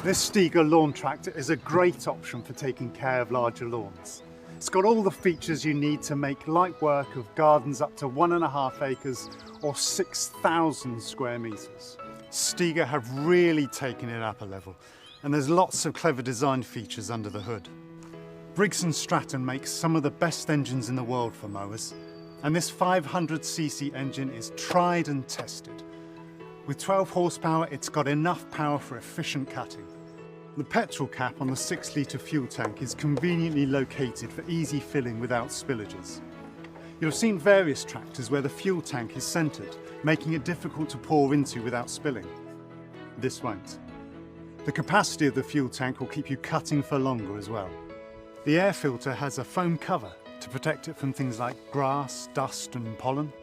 This Stiga lawn tractor is a great option for taking care of larger lawns. It's got all the features you need to make light work of gardens up to 1.5 acres or 6,000 square metres. Stiga have really taken it up a level, and there's lots of clever design features under the hood. Briggs Stratton makes some of the best engines in the world for mowers, and this 500cc engine is tried and tested. With 12 horsepower, it's got enough power for efficient cutting. The petrol cap on the 6-litre fuel tank is conveniently located for easy filling without spillages. You'll have seen various tractors where the fuel tank is centred, making it difficult to pour into without spilling. This won't. The capacity of the fuel tank will keep you cutting for longer as well. The air filter has a foam cover to protect it from things like grass, dust and pollen.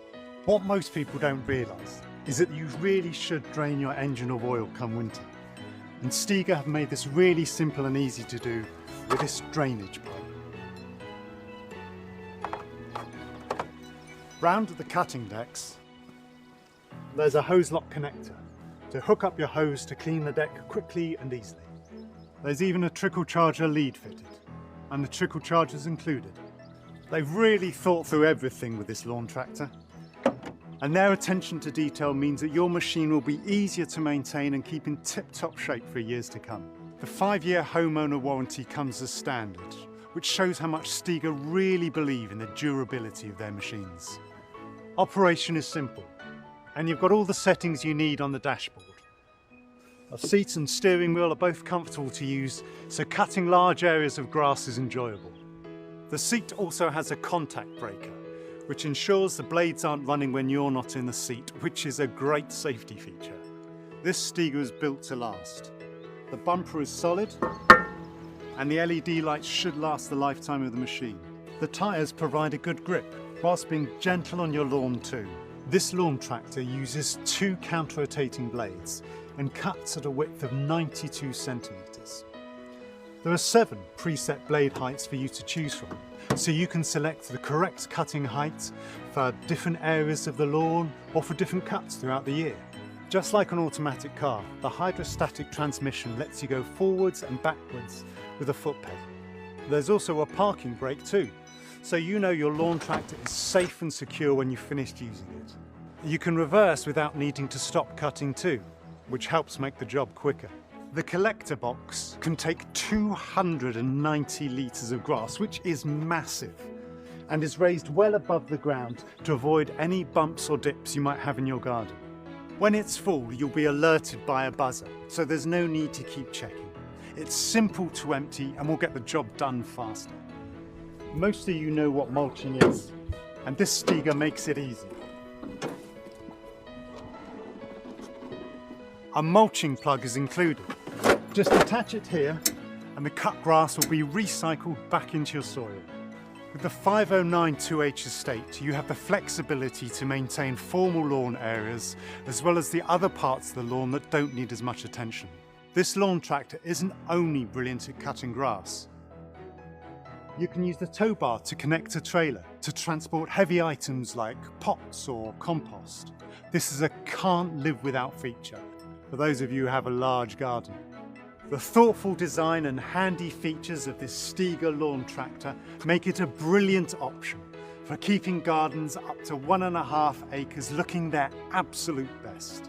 What most people don't realise is that you really should drain your engine of oil come winter. And Stiga have made this really simple and easy to do with this drainage pipe. Round at the cutting decks, there's a hose lock connector to hook up your hose to clean the deck quickly and easily. There's even a trickle charger lead fitted, and the trickle charger's included. They've really thought through everything with this lawn tractor, and their attention to detail means that your machine will be easier to maintain and keep in tip-top shape for years to come. The 5-year homeowner warranty comes as standard, which shows how much Stiga really believe in the durability of their machines. Operation is simple, and you've got all the settings you need on the dashboard. The seat and steering wheel are both comfortable to use, so cutting large areas of grass is enjoyable. The seat also has a contact breaker, which ensures the blades aren't running when you're not in the seat, which is a great safety feature. This Stiga is built to last. The bumper is solid, and the LED lights should last the lifetime of the machine. The tyres provide a good grip, whilst being gentle on your lawn too. This lawn tractor uses 2 counter-rotating blades and cuts at a width of 92 centimetres. There are 7 preset blade heights for you to choose from, so you can select the correct cutting height for different areas of the lawn or for different cuts throughout the year. Just like an automatic car, the hydrostatic transmission lets you go forwards and backwards with a foot pedal. There's also a parking brake too, so you know your lawn tractor is safe and secure when you've finished using it. You can reverse without needing to stop cutting too, which helps make the job quicker. The collector box can take 290 litres of grass, which is massive, and is raised well above the ground to avoid any bumps or dips you might have in your garden. When it's full, you'll be alerted by a buzzer, so there's no need to keep checking. It's simple to empty and will get the job done faster. Most of you know what mulching is, and this Stiga makes it easy. A mulching plug is included. Just attach it here and the cut grass will be recycled back into your soil. With the 509 2H estate, you have the flexibility to maintain formal lawn areas as well as the other parts of the lawn that don't need as much attention. This lawn tractor isn't only brilliant at cutting grass. You can use the tow bar to connect a trailer to transport heavy items like pots or compost. This is a can't live without feature for those of you who have a large garden. The thoughtful design and handy features of this Stiga lawn tractor make it a brilliant option for keeping gardens up to 1.5 acres looking their absolute best.